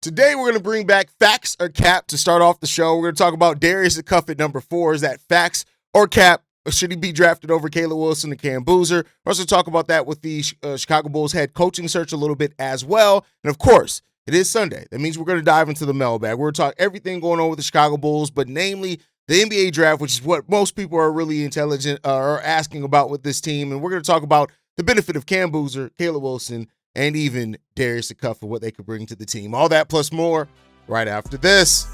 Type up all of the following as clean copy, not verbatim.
Today, we're going to bring back facts or cap to start off the show. We're going to talk about Darius Acuff at number 4. Is that facts or cap? Or should he be drafted over Caleb Wilson and Cam Boozer? We're also talk about that with the Chicago Bulls head coaching search a little bit as well. And of course, it is Sunday. That means we're going to dive into the mailbag. We're going to talk everything going on with the Chicago Bulls, but namely the NBA draft, which is what most people are really intelligent or asking about with this team. And we're going to talk about the benefit of Cam Boozer, Caleb Wilson, and even Darius Acuff and what they could bring to the team. All that plus more right after this.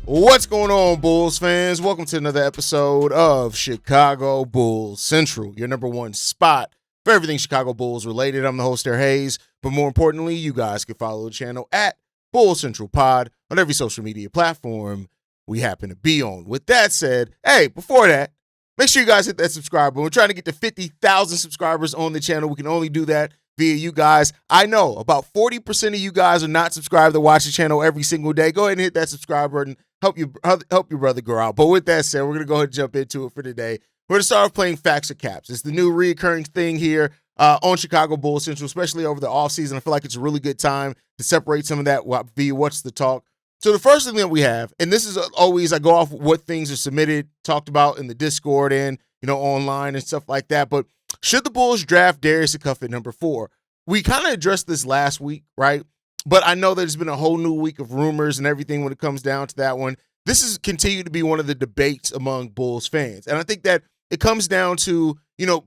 What's going on, Bulls fans? Welcome to another episode of Chicago Bulls Central, your number one spot for everything Chicago Bulls related. I'm the host there, Haize, but more importantly, you guys can follow the channel at Bulls Central Pod on every social media platform we happen to be on. With that said, hey, before that, make sure you guys hit that subscribe button. We're trying to get to 50,000 subscribers on the channel. We can only do that via you guys. I know about 40% of you guys are not subscribed to watch the channel every single day. Go ahead and hit that subscribe button. Help your brother grow out. But with that said, we're going to go ahead and jump into it for today. We're going to start off playing facts or caps. It's the new reoccurring thing here on Chicago Bulls Central, especially over the offseason. I feel like it's a really good time to separate some of that via What's the Talk. So the first thing that we have, and this is always, I go off what things are submitted, talked about in the Discord and, online and stuff like that. But should the Bulls draft Darius Acuff at number 4? We kind of addressed this last week, right? But I know there's been a whole new week of rumors and everything when it comes down to that one. This has continued to be one of the debates among Bulls fans. And I think that it comes down to,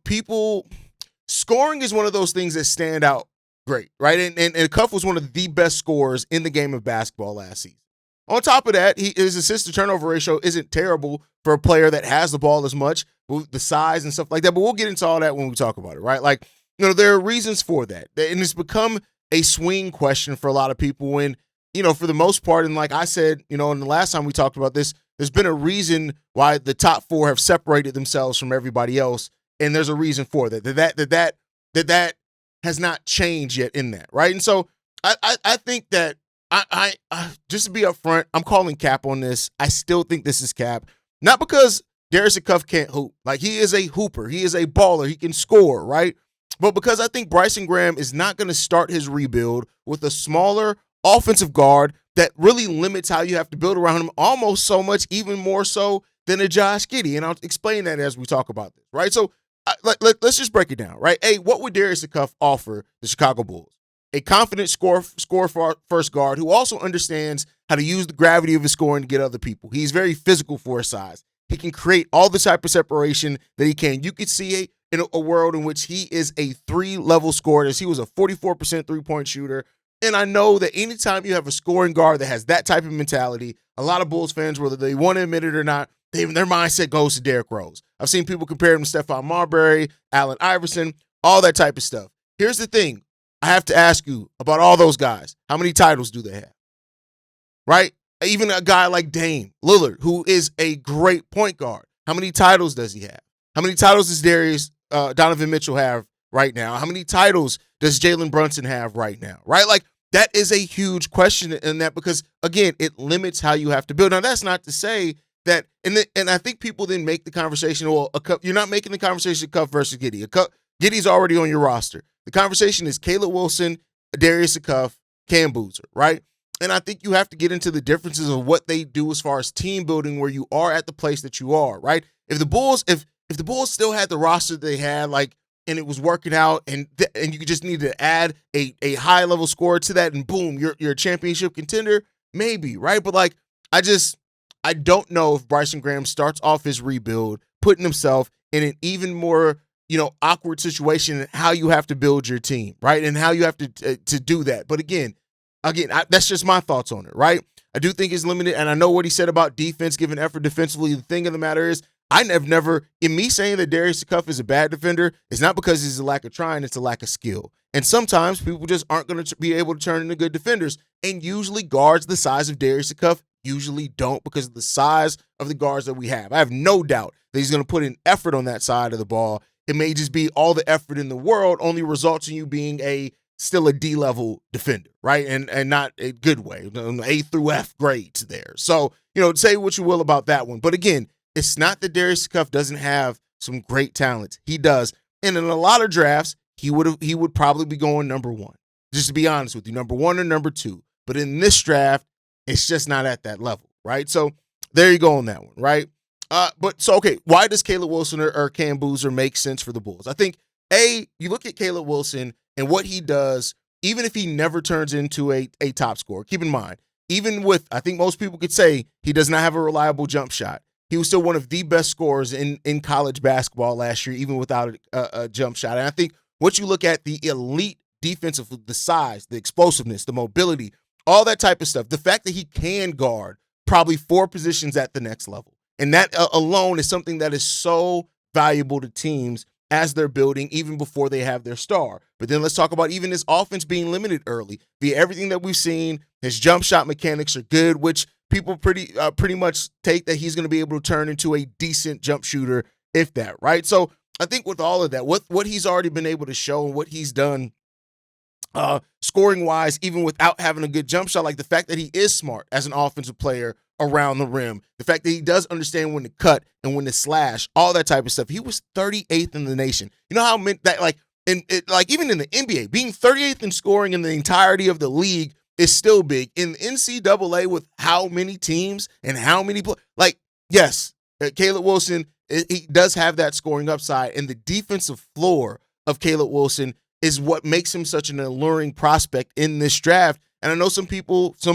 people, scoring is one of those things that stand out great, right? And Acuff was one of the best scorers in the game of basketball last season. On top of that, his assist-to-turnover ratio isn't terrible for a player that has the ball as much, the size and stuff like that. But we'll get into all that when we talk about it, right? Like, there are reasons for that. And it's become a swing question for a lot of people when, for the most part, and like I said, in the last time we talked about this, there's been a reason why the top 4 have separated themselves from everybody else, and there's a reason for that. That has not changed yet in that, right? And so I think that I just to be upfront, I'm calling cap on this. I still think this is cap, not because Darius Acuff can't hoop. Like, he is a hooper, he is a baller, he can score, right? But because I think Bryson Graham is not going to start his rebuild with a smaller offensive guard that really limits how you have to build around him almost so much, even more so than a Josh Giddey. And I'll explain that as we talk about this, right? So let's just break it down, right? Hey, what would Darius Acuff offer the Chicago Bulls? A confident score first guard who also understands how to use the gravity of his scoring to get other people. He's very physical for his size. He can create all the type of separation that he can. You could see in a world in which he is a 3-level scorer, as he was a 44% three-point shooter. And I know that anytime you have a scoring guard that has that type of mentality, a lot of Bulls fans, whether they want to admit it or not, their mindset goes to Derrick Rose. I've seen people compare him to Stephon Marbury, Allen Iverson, all that type of stuff. Here's the thing. I have to ask you about all those guys. How many titles do they have? Right? Even a guy like Dame Lillard, who is a great point guard. How many titles does he have? How many titles does Donovan Mitchell have right now? How many titles does Jalen Brunson have right now? Right? Like, that is a huge question in that because, again, it limits how you have to build. Now, that's not to say that, and I think people then make the conversation, well, you're not making the conversation Acuff versus Giddey. Giddey's already on your roster. The conversation is Caleb Wilson, Darius Acuff, Cam Boozer, right? And I think you have to get into the differences of what they do as far as team building where you are at the place that you are, right? If the Bulls still had the roster they had, and it was working out, and you just need to add a high level scorer to that, and boom, you're a championship contender, maybe, right? But I don't know if Bryson Graham starts off his rebuild putting himself in an even more awkward situation in how you have to build your team, right? And how you have to do that. But again, that's just my thoughts on it, right? I do think it's limited, and I know what he said about defense, giving effort defensively. The thing of the matter is, I've never, in me saying that Darius Acuff is a bad defender, it's not because he's a lack of trying, it's a lack of skill. And sometimes people just aren't going to be able to turn into good defenders. And usually guards the size of Darius Acuff usually don't because of the size of the guards that we have. I have no doubt that he's going to put in effort on that side of the ball. It may just be all the effort in the world only results in you being still a D-level defender, right? And not a good way, A through F grades there. So, say what you will about that one. But again, it's not that Darius Acuff doesn't have some great talents. He does. And in a lot of drafts, he would probably be going number one. Just to be honest with you, number one or number two. But in this draft, it's just not at that level, right? So there you go on that one, right? Okay, why does Caleb Wilson or Cam Boozer make sense for the Bulls? I think, you look at Caleb Wilson and what he does, even if he never turns into a top scorer. Keep in mind, even with, I think most people could say he does not have a reliable jump shot. He was still one of the best scorers in college basketball last year, even without a jump shot. And I think once you look at the elite defensive, the size, the explosiveness, the mobility, all that type of stuff, the fact that he can guard probably 4 positions at the next level. And that alone is something that is so valuable to teams as they're building, even before they have their star. But then let's talk about even his offense being limited early. Via everything that we've seen, his jump shot mechanics are good, which people pretty much take that he's going to be able to turn into a decent jump shooter, if that, right? So I think with all of that, what he's already been able to show and what he's done scoring wise, even without having a good jump shot, like the fact that he is smart as an offensive player around the rim, the fact that he does understand when to cut and when to slash, all that type of stuff. He was 38th in the nation. You know how that even in the NBA, being 38th in scoring in the entirety of the league is still big. In the NCAA with how many teams and how many yes, Caleb Wilson, he does have that scoring upside, and the defensive floor of Caleb Wilson is what makes him such an alluring prospect in this draft. And I know some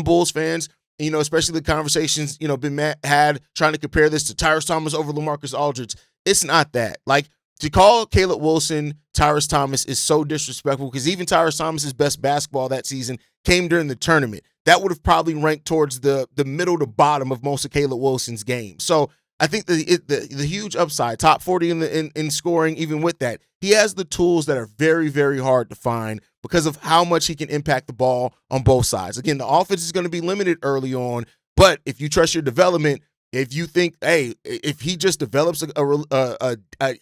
Bulls fans, especially the conversations, been had trying to compare this to Tyrese Thomas over LaMarcus Aldridge. It's not that. Like, to call Caleb Wilson Tyrese Thomas is so disrespectful because even Tyrese Thomas's best basketball that season came during the tournament. That would have probably ranked towards the middle to bottom of most of Caleb Wilson's games. So I think the huge upside, top 40 in scoring, even with that, he has the tools that are very, very hard to find because of how much he can impact the ball on both sides. Again, the offense is going to be limited early on, but if you trust your development, if you think, if he just develops a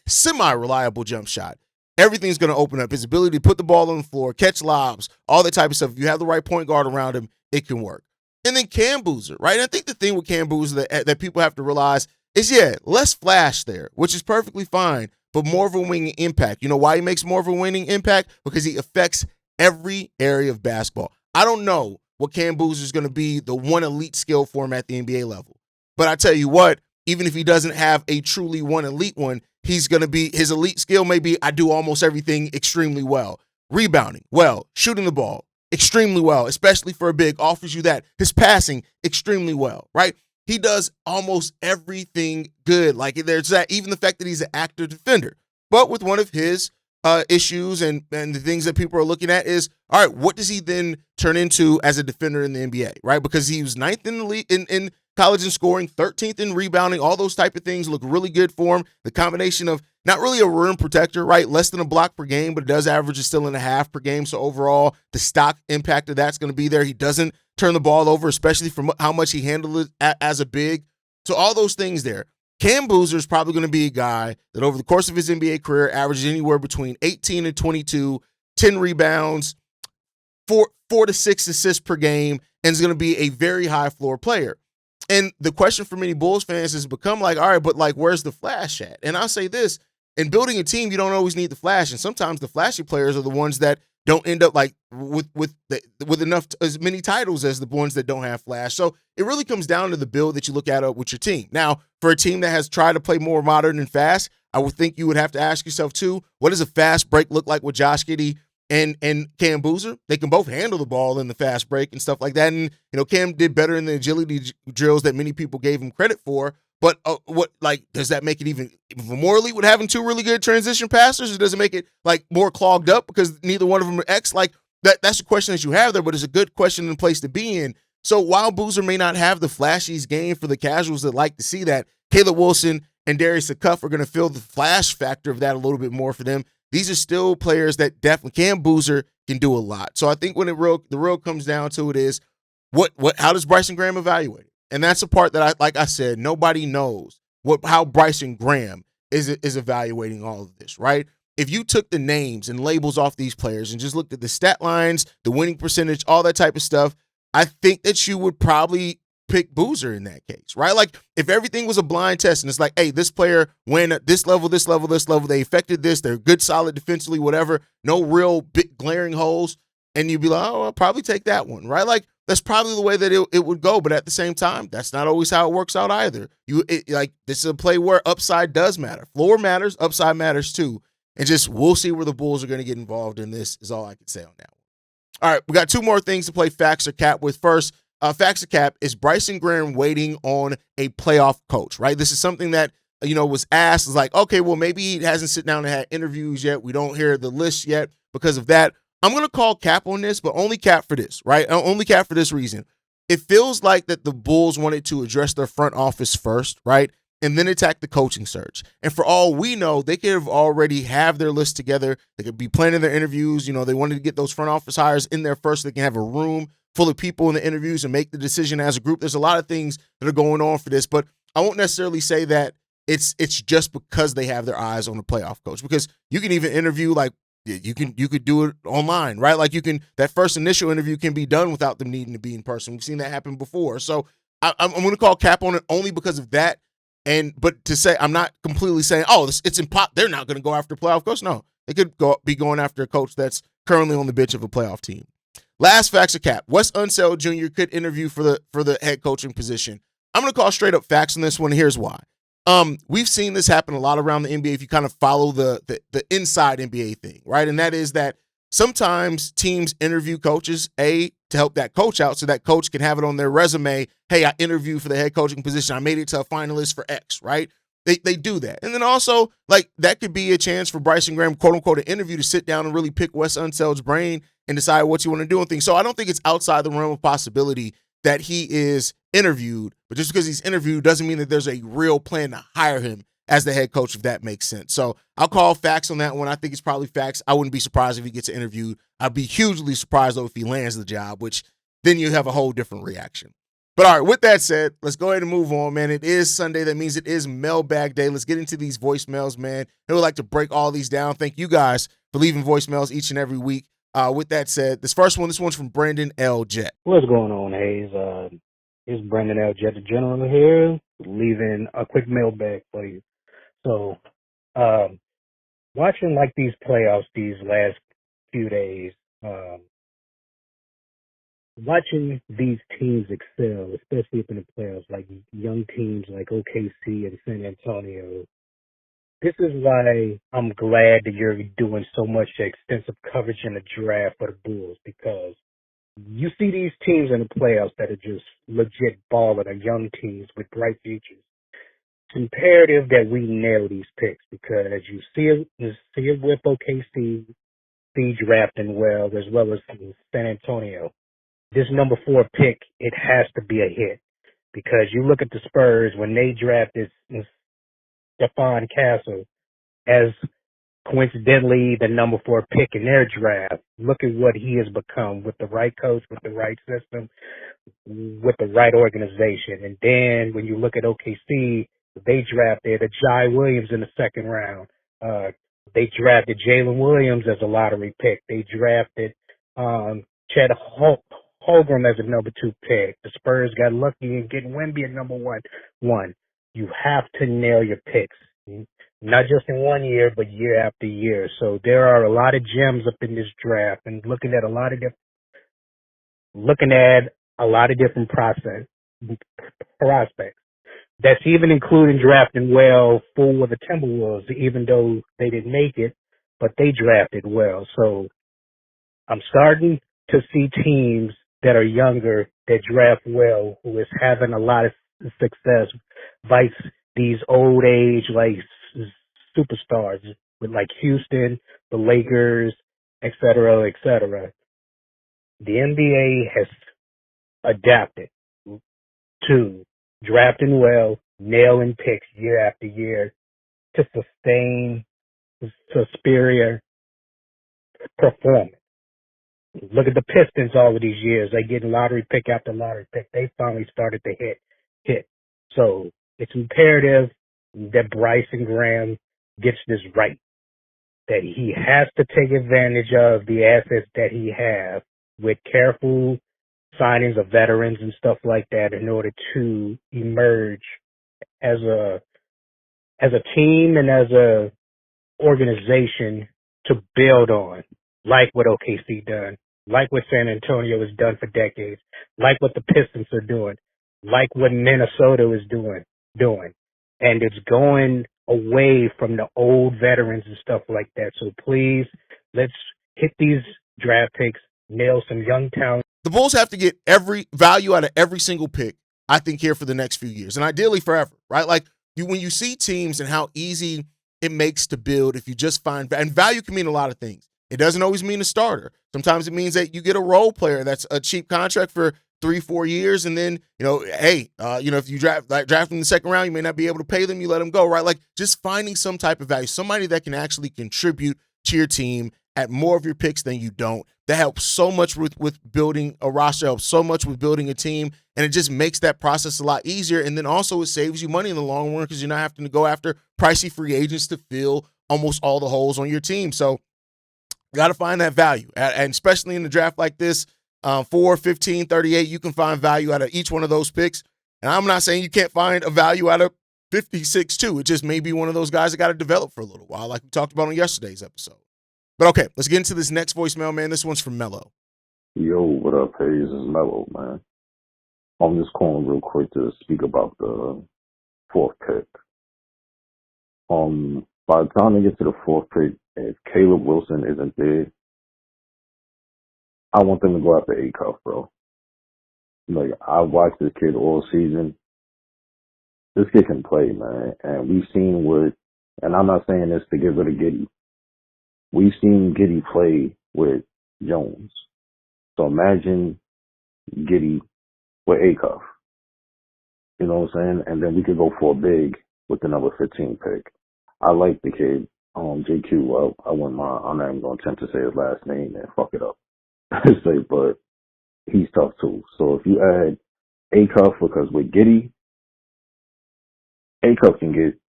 semi-reliable jump shot, everything's going to open up. His ability to put the ball on the floor, catch lobs, all that type of stuff. If you have the right point guard around him, it can work. And then Cam Boozer, right? I think the thing with Cam Boozer that people have to realize is, less flash there, which is perfectly fine, but more of a winning impact. You know why he makes more of a winning impact? Because he affects every area of basketball. I don't know what Cam Boozer is going to be the one elite skill for him at the NBA level. But I tell you what, even if he doesn't have a truly one elite one, he's going to be, his elite skill may be, I do almost everything extremely well. Rebounding, well. Shooting the ball, extremely well, especially for a big, offers you that. His passing, extremely well, right? He does almost everything good. Like, there's that, even the fact that he's an active defender. But with one of his issues and the things that people are looking at is, all right, what does he then turn into as a defender in the NBA, right? Because he was 9th in the league in college in scoring, 13th in rebounding, all those type of things look really good for him. The combination of not really a rim protector, right? Less than a block per game, but it does average a steal and a half per game. So overall, the stock impact of that's going to be there. He doesn't turn the ball over, especially from how much he handled it as a big. So all those things there. Cam Boozer is probably going to be a guy that over the course of his NBA career averages anywhere between 18 and 22, 10 rebounds, 4 to 6 assists per game, and is going to be a very high floor player. And the question for many Bulls fans has become like, all right, but like, where's the flash at? And I'll say this, in building a team, you don't always need the flash. And sometimes the flashy players are the ones that don't end up like with enough, as many titles as the ones that don't have flash. So it really comes down to the build that you look at with your team. Now, for a team that has tried to play more modern and fast, I would think you would have to ask yourself too, what does a fast break look like with Josh Giddey and Cam Boozer? They can both handle the ball in the fast break and stuff like that. And, Cam did better in the agility drills that many people gave him credit for. But does that make it even more elite with having 2 really good transition passers? Or does it make it like more clogged up because neither one of them are X? Like that's a question that you have there, but it's a good question and place to be in. So while Boozer may not have the flashiest game for the casuals that like to see that, Caleb Wilson and Darius Acuff are going to feel the flash factor of that a little bit more for them. These are still players that definitely Cam Boozer can do a lot. So I think when the real comes down to it is how does Bryson Graham evaluate it? And that's a part that like I said, nobody knows how Bryson Graham is evaluating all of this, right? If you took the names and labels off these players and just looked at the stat lines, the winning percentage, all that type of stuff, I think that you would probably pick Boozer in that case, right? Like if everything was a blind test and it's like, hey, this player went at this level, this level, this level, they affected this, they're good, solid defensively, whatever, no real big glaring holes, and you'd be like, oh, I'll probably take that one, right? Like that's probably the way that it would go, but at the same time, that's not always how it works out either. Like this is a play where upside does matter, floor matters, upside matters too, and just we'll see where the Bulls are going to get involved in this. Is all I can say on that one. All right, we got two more things to play facts or cap with. First, facts or cap, is Bryson Graham waiting on a playoff coach, right? This is something that, was asked. It's like, okay, well, maybe he hasn't sit down and had interviews yet. We don't hear the list yet because of that. I'm going to call cap on this, but only cap for this, right? Only cap for this reason. It feels like that the Bulls wanted to address their front office first, right? And then attack the coaching search. And for all we know, they could have already have their list together. They could be planning their interviews. They wanted to get those front office hires in there first. So they can have a room full of people in the interviews and make the decision as a group. There's a lot of things that are going on for this, but I won't necessarily say that it's just because they have their eyes on the playoff coach, because you can even interview like you could do it online, right? Like that first initial interview can be done without them needing to be in person. We've seen that happen before. So I'm going to call cap on it only because of that. But to say, I'm not completely saying, oh, it's impossible. They're not going to go after a playoff coach. No, they could be going after a coach that's currently on the bench of a playoff team. Last facts or cap, Wes Unseld Jr. could interview for the head coaching position. I'm going to call straight up facts on this one. Here's why. We've seen this happen a lot around the NBA if you kind of follow the inside NBA thing, right? And that is that sometimes teams interview coaches, to help that coach out so that coach can have it on their resume. Hey, I interviewed for the head coaching position. I made it to a finalist for X, right? They do that. And then also, like, that could be a chance for Bryson Graham, quote unquote, an interview to sit down and really pick Wes Unseld's brain and decide what you want to do and things. So I don't think it's outside the realm of possibility that he is interviewed, but just because he's interviewed doesn't mean that there's a real plan to hire him as the head coach, if that makes sense. So I'll call facts on that one. I think it's probably facts. I wouldn't be surprised if he gets interviewed. I'd be hugely surprised, though, if he lands the job, which then you have a whole different reaction. But all right, with that said, let's go ahead and move on, man. It is Sunday. That means it is mailbag day. Let's get into these voicemails, man. I would like to break all these down. Thank you guys for leaving voicemails each and every week. With that said, this one's from Brandon L. Jet. What's going on, Haize? It's Brandon L. Jet, the general here, leaving a quick mailbag for you. So, watching like these playoffs these last few days, watching these teams excel, especially up in the playoffs, like young teams like OKC and San Antonio. This is why I'm glad that you're doing so much extensive coverage in the draft for the Bulls, because you see these teams in the playoffs that are just legit balling, are young teams with bright futures. It's imperative that we nail these picks, because you see it with OKC, see drafting well, as well as San Antonio. This number 4 pick, it has to be a hit, because you look at the Spurs when they drafted Stephon Castle as coincidentally the number 4 pick in their draft. Look at what he has become with the right coach, with the right system, with the right organization. And then when you look at OKC, they drafted Ajay Williams in the second round. They drafted Jalen Williams as a lottery pick. They drafted Chet Holmgren as a number 2 pick. The Spurs got lucky in getting Wemby at number 1. You have to nail your picks, not just in 1 year, but year after year. So there are a lot of gems up in this draft, and looking at a lot of different prospects. That's even including drafting well for the Timberwolves, even though they didn't make it, but they drafted well. So I'm starting to see teams that are younger that draft well, who is having a lot of success, vice these old age like superstars with like Houston, the Lakers, et cetera, et cetera. The NBA has adapted to drafting well, nailing picks year after year to sustain superior performance. Look at the Pistons all of these years. They getting lottery pick after lottery pick. They finally started to hit. it's imperative that Bryson Graham gets this right, that he has to take advantage of the assets that he has with careful signings of veterans and stuff like that in order to emerge as a team and as a organization to build on, like what OKC done, like what San Antonio has done for decades, like what the Pistons are doing, like what Minnesota is doing. And it's going away from the old veterans and stuff like that. So please, let's hit these draft picks, nail some young talent. The Bulls have to get every value out of every single pick, I think, here for the next few years, and ideally forever, right? Like, when you see teams and how easy it makes to build if you just find, and value can mean a lot of things. It doesn't always mean a starter. Sometimes it means that you get a role player that's a cheap contract for 3-4 years, and then, hey, if you draft them in the second round, you may not be able to pay them, you let them go, right? Like, just finding some type of value, somebody that can actually contribute to your team at more of your picks than you don't. That helps so much with building a roster, helps so much with building a team, and it just makes that process a lot easier. And then also it saves you money in the long run because you're not having to go after pricey free agents to fill almost all the holes on your team. So you got to find that value, and especially in the draft like this, 4, 15, 38, you can find value out of each one of those picks. And I'm not saying you can't find a value out of 56 too. It just may be one of those guys that got to develop for a little while, like we talked about on yesterday's episode. But okay, let's get into this next voicemail, man. This one's from Mello. Yo, what up, Haize? It's Mello, man. I'm just calling real quick to speak about the fourth pick. By the time they get to the fourth pick, if Caleb Wilson isn't there, I want them to go after Acuff, bro. Like, I watched this kid all season. This kid can play, man. And we've seen and I'm not saying this to get rid of Giddey. We've seen Giddey play with Jones. So imagine Giddey with Acuff. You know what I'm saying? And then we could go for a big with the number 15 pick. I like the kid, JQ. Well, I'm not even going to attempt to say his last name and fuck it up. But he's tough too. So if you add Acuff, because with Giddey, Acuff can get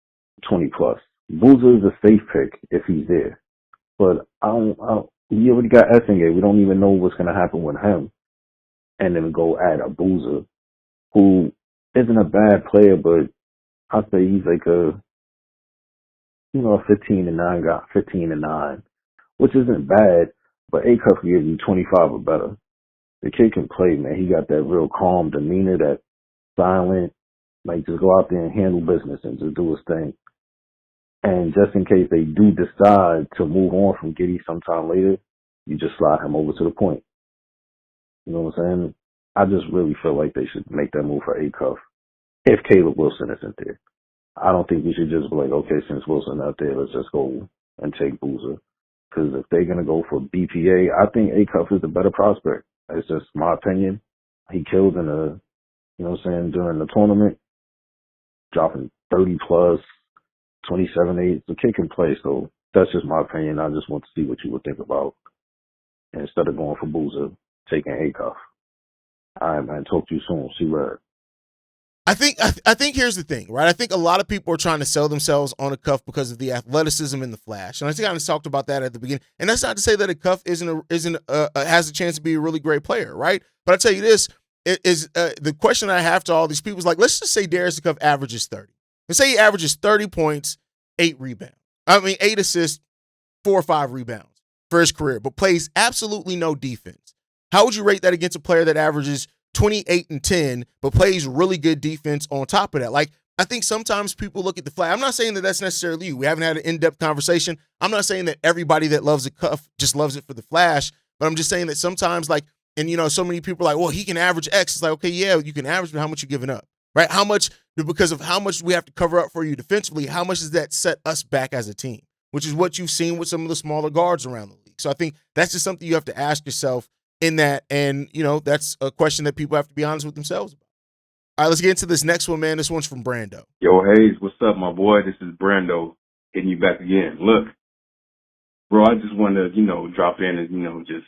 20 plus. Boozer is a safe pick if he's there. But we already got Essengate. We don't even know what's going to happen with him. And then go add a Boozer, who isn't a bad player, but I'd say he's like a 15-9 guy, 15-9, which isn't bad, but Acuff gives you 25 or better. The kid can play, man. He got that real calm demeanor, that silent, like just go out there and handle business and just do his thing. And just in case they do decide to move on from Giddey sometime later, you just slide him over to the point. You know what I'm saying? I just really feel like they should make that move for Acuff if Caleb Wilson isn't there. I don't think we should just be like, okay, since Wilson's not there, let's just go and take Boozer. Because if they're going to go for BPA, I think Acuff is the better prospect. It's just my opinion. He killed during the tournament, dropping 30 plus, 27-8. The kid can play, so that's just my opinion. I just want to see what you would think about instead of going for Boozer, taking Acuff. All right, man. Talk to you soon. See you later. I think here's the thing, right? I think a lot of people are trying to sell themselves on Acuff because of the athleticism and the flash, and I think I just talked about that at the beginning. And that's not to say that Acuff has a chance to be a really great player, right? But I tell you this is the question I have to all these people is like, let's just say Darius Acuff averages 30. Let's say he averages 30 points, 8 assists, 4 or 5 rebounds for his career, but plays absolutely no defense. How would you rate that against a player that averages 28 and 10, but plays really good defense on top of that? Like, I think sometimes people look at the flash. I'm not saying that that's necessarily you. We haven't had an in-depth conversation. I'm not saying that everybody that loves Acuff just loves it for the flash, but I'm just saying that sometimes, like, and so many people are like, well, he can average X. It's like, okay, yeah, you can average, but how much you giving up, right? How much, because of how much we have to cover up for you defensively, how much does that set us back as a team, which is what you've seen with some of the smaller guards around the league. So I think that's just something you have to ask yourself in that, and that's a question that people have to be honest with themselves about. All right, let's get into this next one, man. This one's from Brando. Yo, Haize, what's up, my boy? This is Brando hitting you back again. Look, bro, I just want to, drop in and, just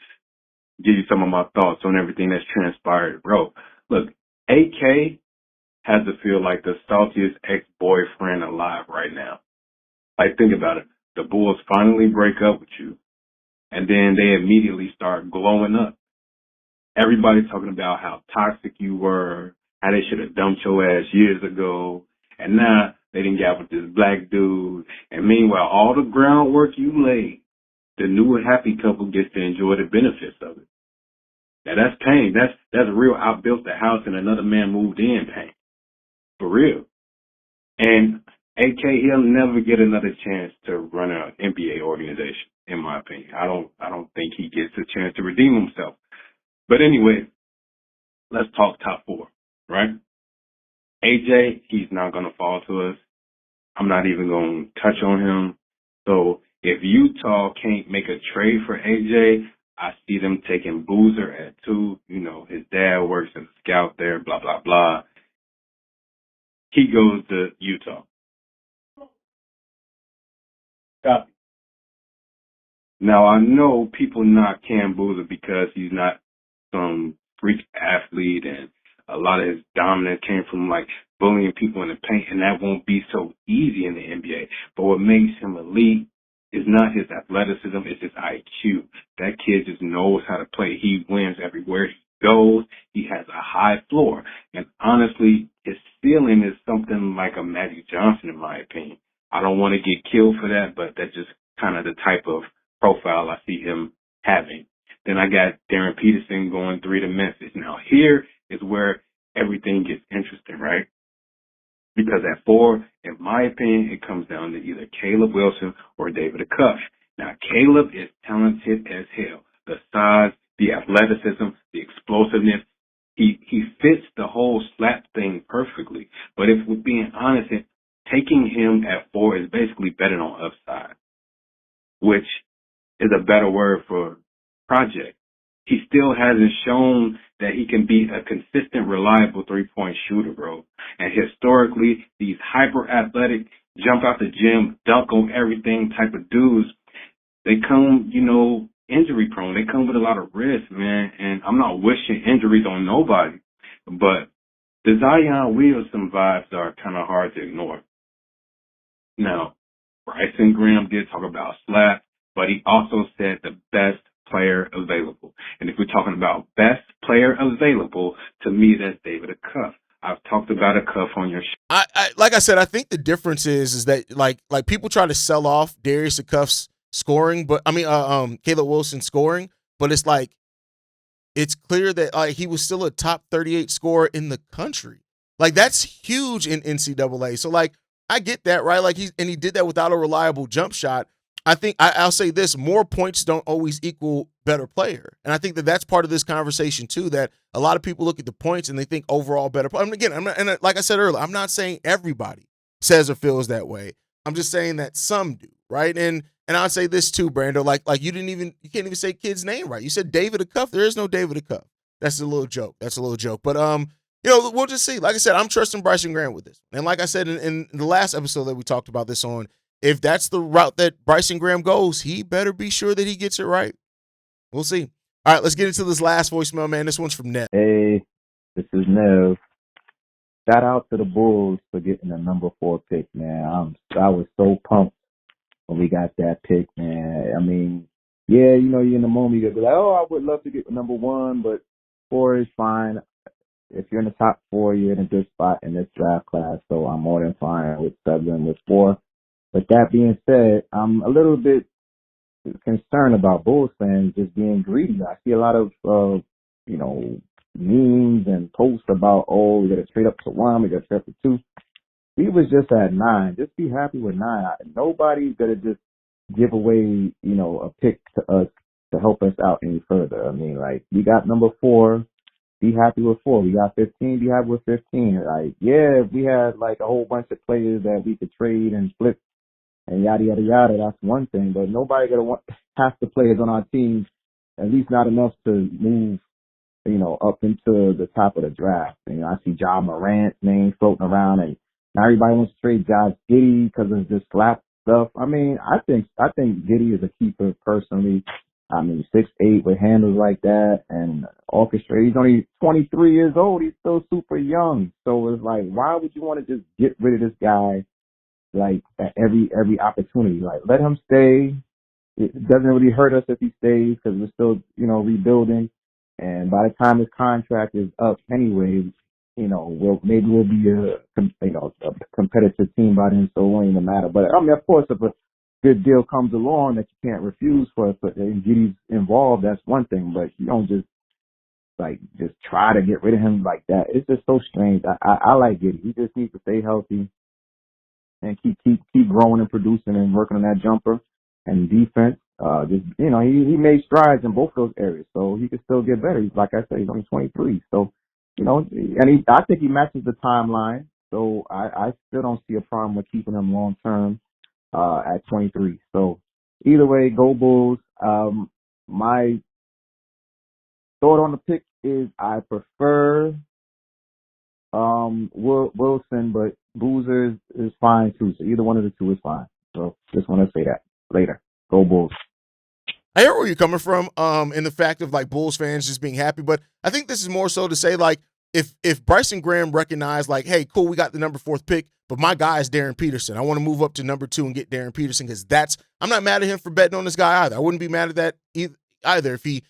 give you some of my thoughts on everything that's transpired. Bro, look, AK has to feel like the saltiest ex-boyfriend alive right now. Like, think about it. The Bulls finally break up with you, and then they immediately start glowing up. Everybody's talking about how toxic you were, how they should have dumped your ass years ago, and now they didn't get with this black dude. And meanwhile, all the groundwork you laid, the new and happy couple gets to enjoy the benefits of it. Now that's pain. That's real. I built the house and another man moved in pain. For real. And AK, he'll never get another chance to run an NBA organization, in my opinion. I don't think he gets a chance to redeem himself. But anyway, let's talk top four, right? AJ, he's not going to fall to us. I'm not even going to touch on him. So if Utah can't make a trade for AJ, I see them taking Boozer at 2. You know, his dad works as a scout there, blah, blah, blah. He goes to Utah. Copy. Now, I know people knock Cam Boozer because he's not some freak athlete, and a lot of his dominance came from, like, bullying people in the paint, and that won't be so easy in the NBA. But what makes him elite is not his athleticism, it's his IQ. That kid just knows how to play. He wins everywhere he goes. He has a high floor. And honestly, his ceiling is something like a Magic Johnson, in my opinion. I don't want to get killed for that, but that's just kind of the type of profile I see him having. Then I got Darren Peterson going 3 to Memphis. Now here is where everything gets interesting, right? Because at 4, in my opinion, it comes down to either Caleb Wilson or David Acuff. Now Caleb is talented as hell. The size, the athleticism, the explosiveness, he fits the whole slap thing perfectly. But if we're being honest, taking him at 4 is basically betting on upside, which is a better word for project. He still hasn't shown that he can be a consistent, reliable three-point shooter, bro. And historically, these hyper-athletic, jump out the gym, dunk on everything type of dudes, they come, injury-prone. They come with a lot of risk, man. And I'm not wishing injuries on nobody, but the Zion Williamson vibes are kind of hard to ignore. Now, Bryson Graham did talk about slap, but he also said the best player available. And if we're talking about best player available, to me, that's David Acuff. I've talked about Acuff on your show. I like I said, I think the difference is that like people try to sell off Darius Acuff's scoring, but Caleb Wilson scoring, but it's like it's clear that he was still a top 38 scorer in the country. Like that's huge in NCAA. So like I get that, right? Like he did that without a reliable jump shot. I think I'll say this: more points don't always equal better player, and I think that that's part of this conversation too. That a lot of people look at the points and they think overall better. I mean, again, like I said earlier, I'm not saying everybody says or feels that way. I'm just saying that some do, right? And I'll say this too, Brando. Like you can't even say kid's name right. You said David Acuff. There is no David Acuff. That's a little joke. But we'll just see. Like I said, I'm trusting Bryson Graham with this, and like I said in the last episode that we talked about this on. If that's the route that Bryson Graham goes, he better be sure that he gets it right. We'll see. All right, let's get into this last voicemail, man. This one's from Nev. Hey, this is Nev. Shout out to the Bulls for getting the number 4 pick, man. I was so pumped when we got that pick, man. I mean, yeah, you're in the moment, you're going to be like, oh, I would love to get number 1, but 4 is fine. If you're in the top 4, you're in a good spot in this draft class, so I'm more than fine with 7 with 4. But that being said, I'm a little bit concerned about Bulls fans just being greedy. I see a lot of, memes and posts about, oh, we got to trade up to 1, we got to trade up to 2. We was just at 9. Just be happy with 9. Nobody's going to just give away, a pick to us to help us out any further. I mean, like, we got number 4. Be happy with 4. We got 15. Be happy with 15. Like, yeah, if we had, like, a whole bunch of players that we could trade and flip and yada, yada, yada, that's one thing. But nobody going to want half the players on our team, at least not enough to move, up into the top of the draft. I see Ja Morant's name floating around, and now everybody wants to trade Josh Giddey because of this slap stuff. I mean, I think Giddey is a keeper personally. I mean, 6'8" with handles like that and orchestrate. He's only 23 years old. He's still super young. So it's like, why would you want to just get rid of this guy like at every opportunity? Like, let him stay. It doesn't really hurt us if he stays because we're still, rebuilding. And by the time his contract is up anyway, we'll be a competitive team by then, so it won't even matter. But I mean, of course, if a good deal comes along that you can't refuse and Giddy's involved, that's one thing. But you don't just try to get rid of him like that. It's just so strange. I like Giddy. He just needs to stay healthy and keep growing and producing and working on that jumper and defense. He made strides in both those areas, so he can still get better. Like I said, he's only 23, so I think he matches the timeline. So I still don't see a problem with keeping him long term at 23. So either way, go Bulls. My thought on the pick is I prefer Wilson, but Boozer is fine too. So either one of the two is fine. So just want to say that later. Go Bulls. I hear where you're coming from, in the fact of like Bulls fans just being happy, but I think this is more so to say like if Bryson Graham recognized like, hey, cool, we got the number 4th pick, but my guy is Darren Peterson. I want to move up to number 2 and get Darren Peterson because I'm not mad at him for betting on this guy either. I wouldn't be mad at that either if he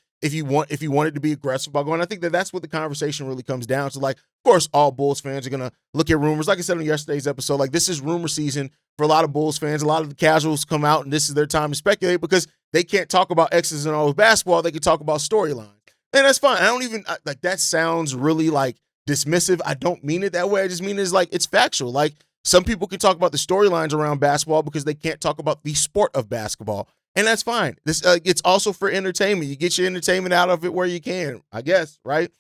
wanted to be aggressive about going. I think that's what the conversation really comes down to. Like, of course, all Bulls fans are gonna look at rumors. Like I said on yesterday's episode, like this is rumor season for a lot of Bulls fans. A lot of the casuals come out and this is their time to speculate because they can't talk about X's and O's basketball. They can talk about storylines. And that's fine. I don't even like that sounds really like dismissive. I don't mean it that way. I just mean it's like it's factual. Like some people can talk about the storylines around basketball because they can't talk about the sport of basketball. And that's fine. This it's also for entertainment. You get your entertainment out of it where you can, I guess, right?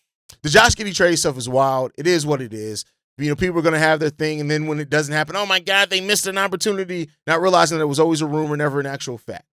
The Josh Giddey trade stuff is wild. It is what it is. People are going to have their thing, and then when it doesn't happen, oh, my God, they missed an opportunity, not realizing that it was always a rumor, never an actual fact.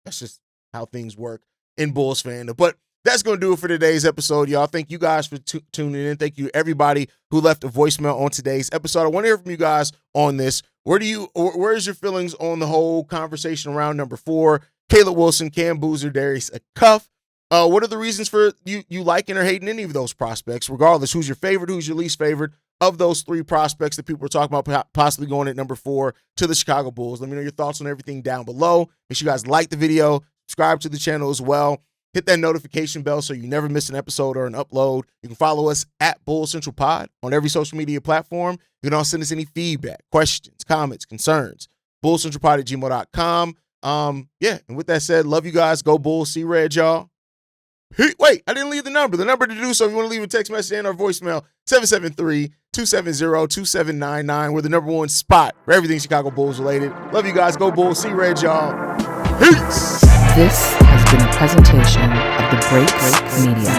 That's just how things work in Bulls fandom. But that's going to do it for today's episode, y'all. Thank you guys for tuning in. Thank you, everybody who left a voicemail on today's episode. I want to hear from you guys on this. Where's your feelings on the whole conversation around number 4? Caleb Wilson, Cam Boozer, Darius Acuff. What are the reasons for you liking or hating any of those prospects? Regardless, who's your favorite, who's your least favorite of those 3 prospects that people are talking about possibly going at number 4 to the Chicago Bulls? Let me know your thoughts on everything down below. Make sure you guys like the video, subscribe to the channel as well. Hit that notification bell so you never miss an episode or an upload. You can follow us at Bulls Central Pod on every social media platform. You can also send us any feedback, questions, comments, concerns. BullsCentralPod@gmail.com. And with that said, love you guys. Go Bulls. See red, y'all. Wait, I didn't leave the number. The number to do so, if you want to leave a text message and our voicemail, 773-270-2799. We're the number 1 spot for everything Chicago Bulls related. Love you guys. Go Bulls. See red, y'all. Peace. This has been a presentation of the Break Media.